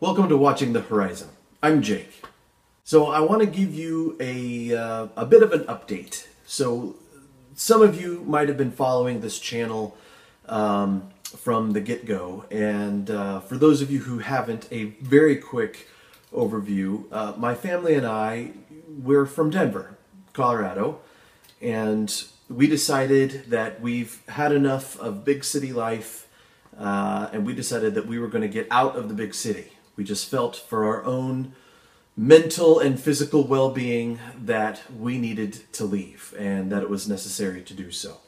Welcome to Watching the Horizon. I'm Jake. So I want to give you a bit of an update. So some of you might have been following this channel from the get-go, and for those of you who haven't, a very quick overview. My family and we're from Denver, Colorado, and we decided that we've had enough of big city life, and we decided that we were going to get out of the big city. We just felt for our own mental and physical well-being that we needed to leave and that it was necessary to do so.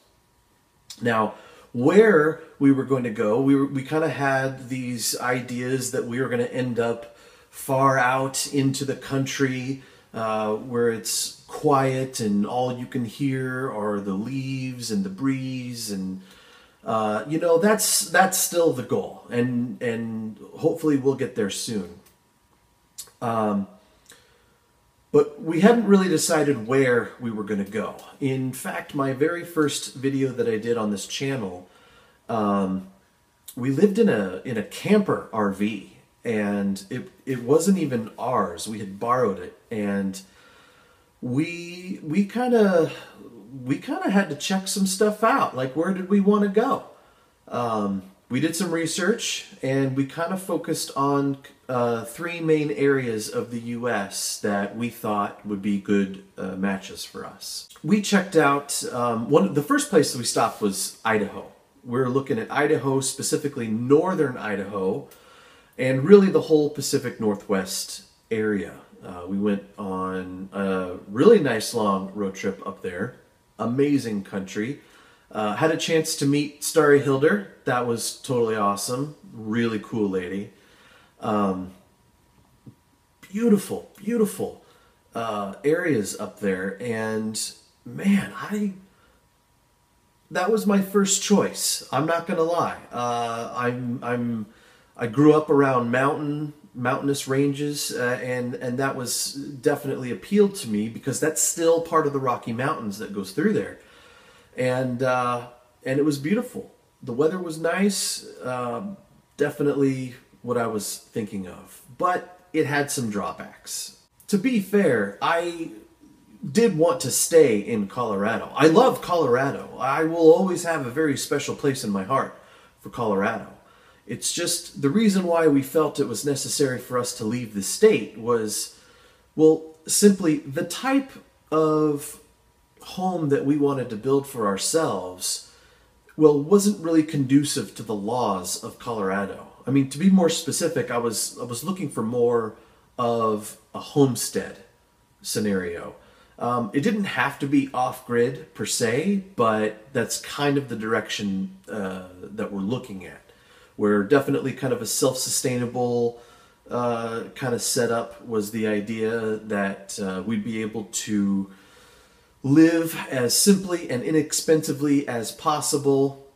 Now, where we were going to go, we kind of had these ideas that we were going to end up far out into the country where it's quiet and all you can hear are the leaves and the breeze, and you know, that's still the goal, and hopefully we'll get there soon. But we hadn't really decided where we were going to go. In fact, my very first video that I did on this channel, we lived in a camper RV, and it wasn't even ours. We had borrowed it, and we kind of had to check some stuff out. Like, where did we want to go? We did some research, and we kind of focused on three main areas of the U.S. that we thought would be good matches for us. We checked out, the first place that we stopped was Idaho. We're looking at Idaho, specifically northern Idaho, and really the whole Pacific Northwest area. We went on a really nice long road trip up there. Amazing country. Had a chance to meet Starry Hilder. That was totally awesome. Really cool lady. Beautiful, beautiful areas up there. And man, that was my first choice. I'm not gonna lie. I grew up around mountainous ranges, and that was definitely appealed to me because that's still part of the Rocky Mountains that goes through there. And it was beautiful. The weather was nice, definitely what I was thinking of, but it had some drawbacks. To be fair, I did want to stay in Colorado. I love Colorado. I will always have a very special place in my heart for Colorado. It's just the reason why we felt it was necessary for us to leave the state was, well, simply the type of home that we wanted to build for ourselves, well, wasn't really conducive to the laws of Colorado. I mean, to be more specific, I was looking for more of a homestead scenario. It didn't have to be off-grid per se, but that's kind of the direction that we're looking at. We're definitely kind of a self-sustainable kind of setup was the idea, that we'd be able to live as simply and inexpensively as possible,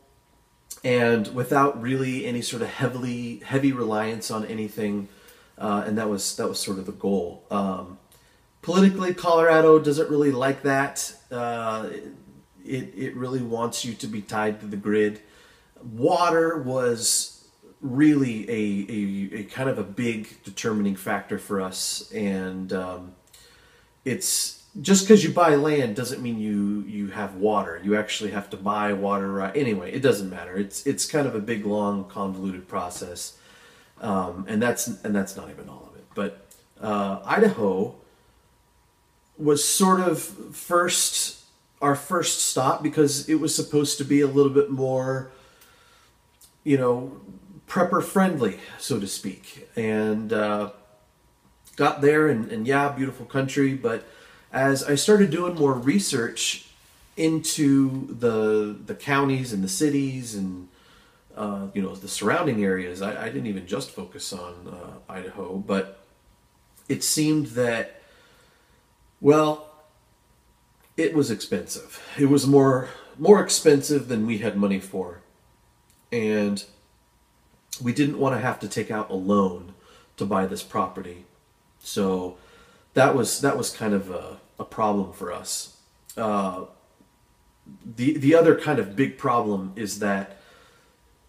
and without really any sort of heavy reliance on anything, and that was sort of the goal. Politically, Colorado doesn't really like that. It really wants you to be tied to the grid. Water was really a kind of a big determining factor for us, and it's just because you buy land doesn't mean you have water. You actually have to buy water right. Anyway, it doesn't matter. It's kind of a big, long, convoluted process, and that's not even all of it. But Idaho was sort of our first stop because it was supposed to be a little bit more, you know, prepper friendly, so to speak. And got there, and yeah, beautiful country, but as I started doing more research into the counties and the cities and you know, the surrounding areas, I didn't even just focus on Idaho, but it seemed that, well, it was expensive. It was more expensive than we had money for, and we didn't want to have to take out a loan to buy this property. So that was kind of a problem for us. The other kind of big problem is that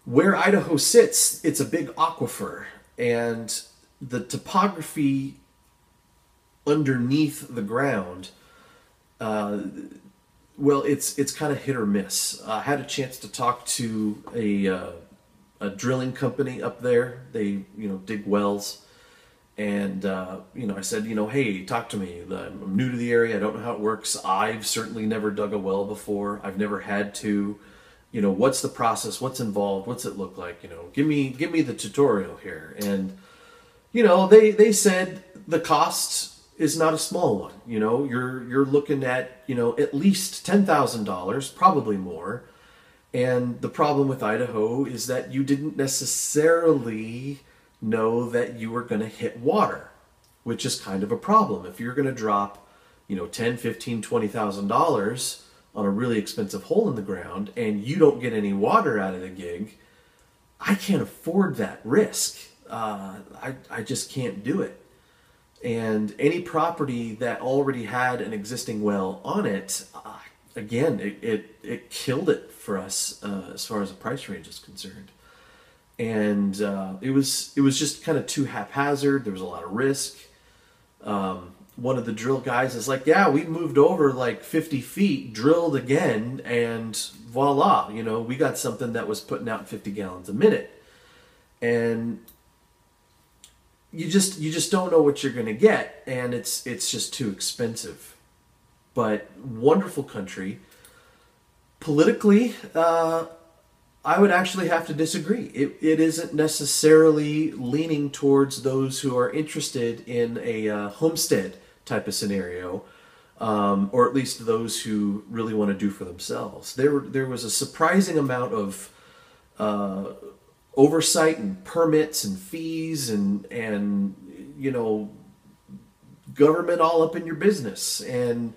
where Idaho sits, it's a big aquifer, and the topography underneath the ground, well, it's kind of hit or miss. I had a chance to talk to a drilling company up there. They dig wells, and I said, hey, talk to me. I'm new to the area. I don't know how it works. I've certainly never dug a well before. I've never had to. What's the process? What's involved? What's it look like? Give me the tutorial here. And they said the cost is not a small one. You're looking at at least $10,000, probably more. And the problem with Idaho is that you didn't necessarily know that you were going to hit water, which is kind of a problem. If you're going to drop, $10, $15, $20,000 on a really expensive hole in the ground and you don't get any water out of the gig, I can't afford that risk. I just can't do it. And any property that already had an existing well on it, again, it killed it for us as far as the price range is concerned. And it was just kind of too haphazard. There was a lot of risk. One of the drill guys is like, yeah, we moved over like 50 feet, drilled again, and voila, we got something that was putting out 50 gallons a minute. And you just don't know what you're going to get, and it's just too expensive. But wonderful country. Politically, I would actually have to disagree. It isn't necessarily leaning towards those who are interested in a homestead type of scenario, or at least those who really want to do for themselves. There was a surprising amount of oversight and permits and fees and government all up in your business. And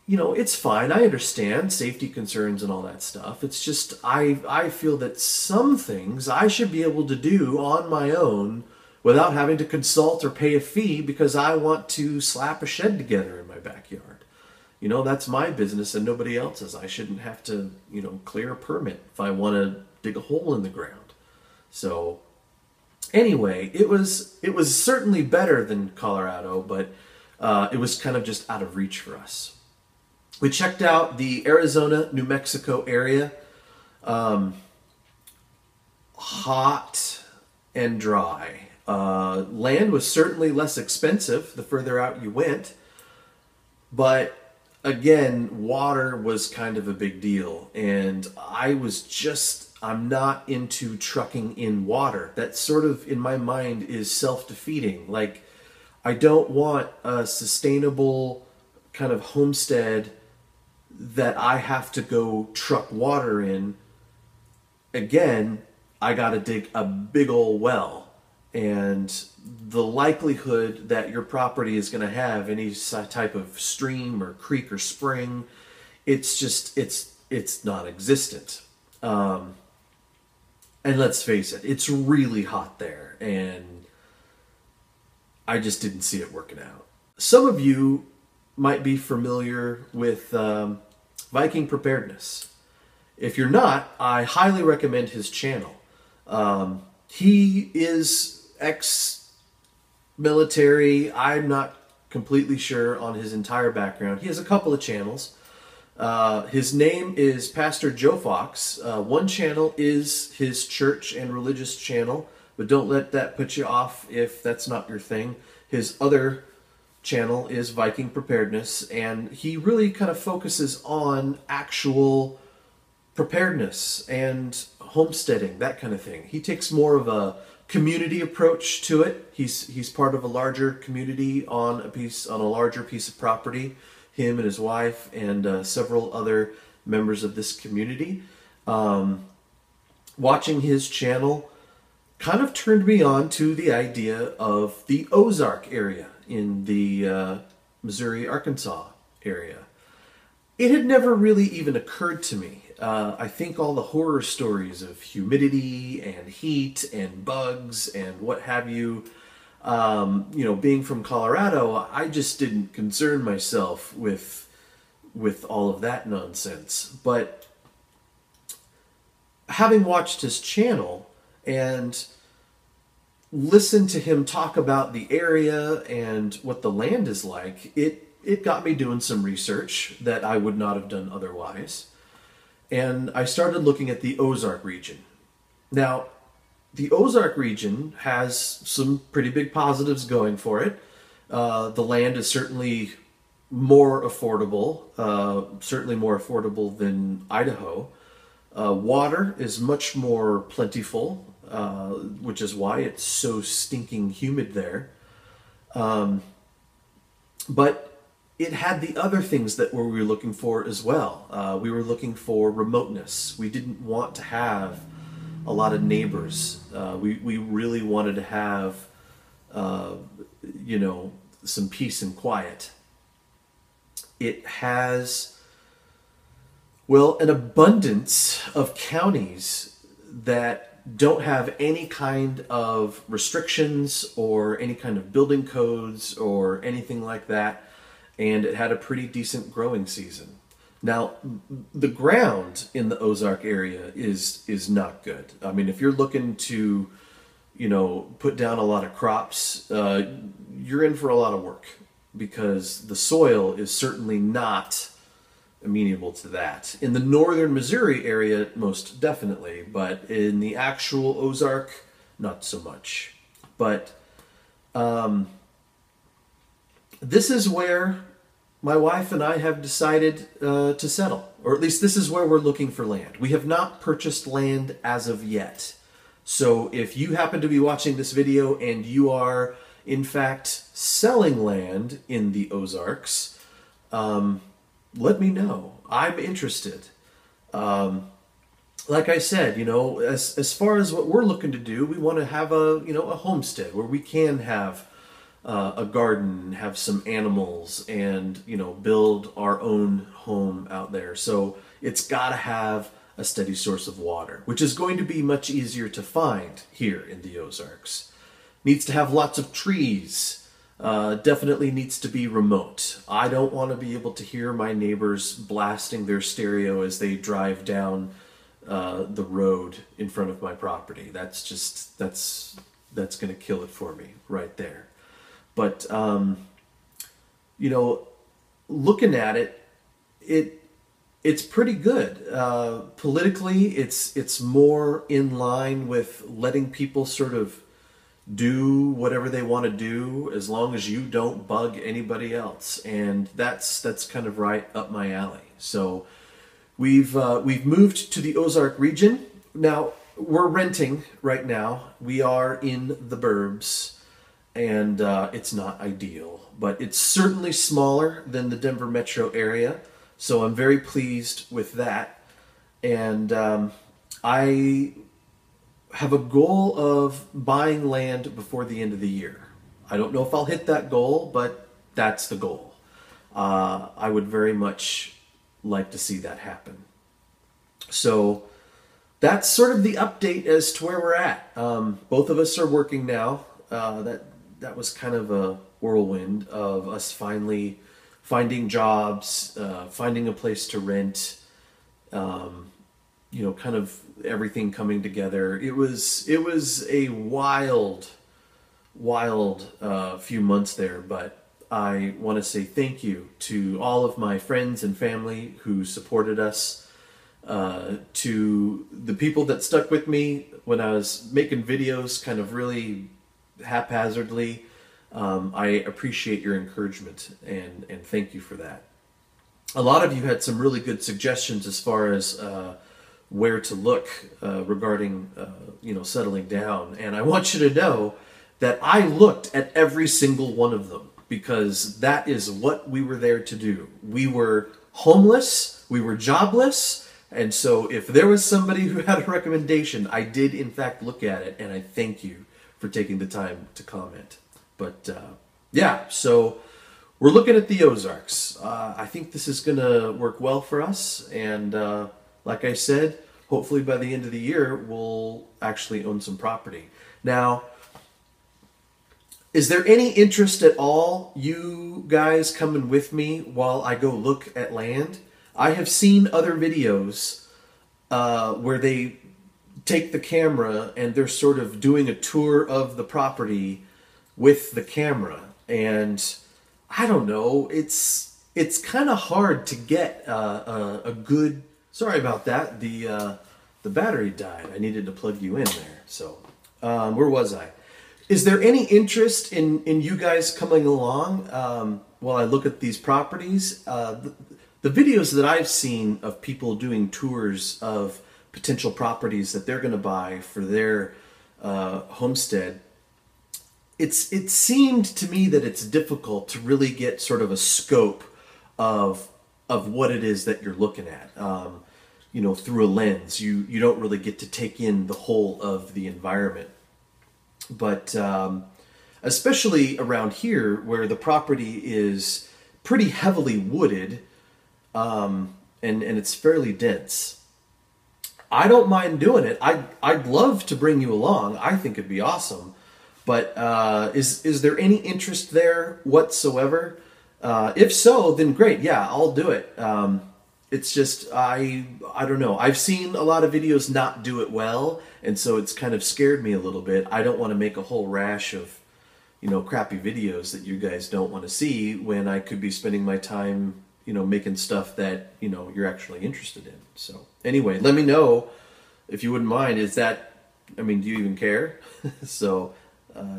it's fine. I understand safety concerns and all that stuff. It's just I feel that some things I should be able to do on my own without having to consult or pay a fee because I want to slap a shed together in my backyard. That's my business and nobody else's. I shouldn't have to, clear a permit if I want to dig a hole in the ground. So anyway, it was certainly better than Colorado, but it was kind of just out of reach for us. We checked out the Arizona, New Mexico area. Hot and dry. Land was certainly less expensive the further out you went, but again, water was kind of a big deal, and I'm not into trucking in water. That sort of, in my mind, is self-defeating. Like, I don't want a sustainable kind of homestead that I have to go truck water in. Again, I got to dig a big old well. And the likelihood that your property is going to have any type of stream or creek or spring, it's non-existent. And let's face it, it's really hot there, and I just didn't see it working out. Some of you might be familiar with Viking Preparedness. If you're not, I highly recommend his channel. He is ex-military. I'm not completely sure on his entire background. He has a couple of channels. His name is Pastor Joe Fox. One channel is his church and religious channel, but don't let that put you off if that's not your thing. His other channel is Viking Preparedness, and he really kind of focuses on actual preparedness and homesteading, that kind of thing. He takes more of a community approach to it. He's part of a larger community on a larger piece of property. Him and his wife and several other members of this community. Watching his channel kind of turned me on to the idea of the Ozark area in the Missouri, Arkansas area. It had never really even occurred to me. I think all the horror stories of humidity and heat and bugs and what have you, being from Colorado, I just didn't concern myself with all of that nonsense. But having watched his channel and listen to him talk about the area and what the land is like, it got me doing some research that I would not have done otherwise. And I started looking at the Ozark region. Now, the Ozark region has some pretty big positives going for it. The land is certainly more affordable, certainly more affordable than Idaho. Water is much more plentiful, which is why it's so stinking humid there. But it had the other things that we were looking for as well. We were looking for remoteness. We didn't want to have a lot of neighbors. We really wanted to have, some peace and quiet. It has, well, an abundance of counties that don't have any kind of restrictions or any kind of building codes or anything like that, and it had a pretty decent growing season. Now, the ground in the Ozark area is not good. I mean, if you're looking to, put down a lot of crops, you're in for a lot of work, because the soil is certainly not amenable to that. In the northern Missouri area, most definitely, but in the actual Ozark, not so much. But this is where my wife and I have decided to settle, or at least this is where we're looking for land. We have not purchased land as of yet. So if you happen to be watching this video and you are in fact selling land in the Ozarks, let me know. I'm interested. Like I said, as far as what we're looking to do, we want to have a homestead where we can have a garden, have some animals, and build our own home out there. So it's got to have a steady source of water, which is going to be much easier to find here in the Ozarks. Needs to have lots of trees. Definitely needs to be remote. I don't want to be able to hear my neighbors blasting their stereo as they drive down the road in front of my property. That's going to kill it for me right there. But looking at it's pretty good. Politically, it's more in line with letting people sort of do whatever they want to do as long as you don't bug anybody else, and that's kind of right up my alley. So we've moved to the Ozark region. Now we're renting right now. We are in the burbs, and it's not ideal, but it's certainly smaller than the Denver metro area, so I'm very pleased with that. And I have a goal of buying land before the end of the year. I don't know if I'll hit that goal, but that's the goal. I would very much like to see that happen. So that's sort of the update as to where we're at. Both of us are working now. That was kind of a whirlwind of us finally finding jobs, finding a place to rent, kind of everything coming together. It was a wild few months there, but I want to say thank you to all of my friends and family who supported us, to the people that stuck with me when I was making videos kind of really haphazardly. I appreciate your encouragement, and thank you for that. A lot of you had some really good suggestions as far as where to look regarding settling down, and I want you to know that I looked at every single one of them, because that is what we were there to do. We were homeless, we were jobless, and so if there was somebody who had a recommendation, I did in fact look at it, and I thank you for taking the time to comment. But yeah, so we're looking at the Ozarks. I think this is going to work well for us, and like I said, hopefully by the end of the year, we'll actually own some property. Now, is there any interest at all, you guys coming with me while I go look at land? I have seen other videos where they take the camera and they're sort of doing a tour of the property with the camera. And I don't know, it's kind of hard to get a good. Sorry about that. The battery died. I needed to plug you in there. So where was I? Is there any interest in you guys coming along while I look at these properties? The videos that I've seen of people doing tours of potential properties that they're going to buy for their homestead, it seemed to me that it's difficult to really get sort of a scope of what it is that you're looking at. You know, through a lens, you don't really get to take in the whole of the environment. But especially around here, where the property is pretty heavily wooded, and it's fairly dense, I don't mind doing it. I'd love to bring you along. I think it'd be awesome. But is there any interest there whatsoever? If so, then great. Yeah, I'll do it. It's just, I don't know. I've seen a lot of videos not do it well, and so it's kind of scared me a little bit. I don't want to make a whole rash of, you know, crappy videos that you guys don't want to see when I could be spending my time, you know, making stuff that, you know, you're actually interested in. So anyway, let me know if you wouldn't mind. Is that, I mean, do you even care? So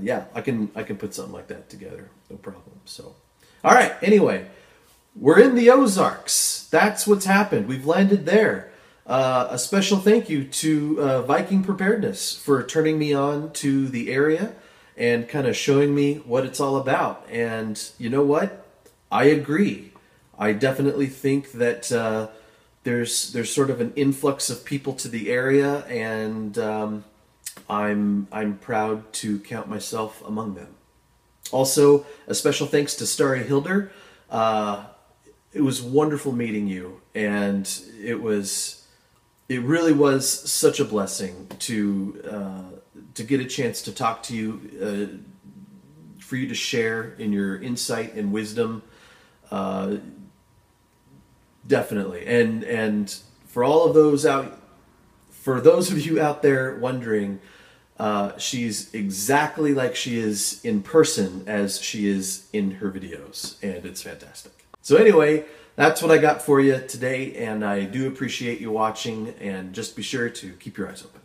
yeah, I can put something like that together. No problem. So, all right. Anyway, we're in the Ozarks. That's what's happened. We've landed there. A special thank you to Viking Preparedness for turning me on to the area and kind of showing me what it's all about. And you know what? I agree. I definitely think that there's sort of an influx of people to the area, and I'm proud to count myself among them. Also, a special thanks to Starry Hilder. It was wonderful meeting you, and it really was such a blessing to get a chance to talk to you, for you to share in your insight and wisdom. Definitely, and for all of those for those of you out there wondering, she's exactly like she is in person as she is in her videos, and it's fantastic. So anyway, that's what I got for you today, and I do appreciate you watching, and just be sure to keep your eyes open.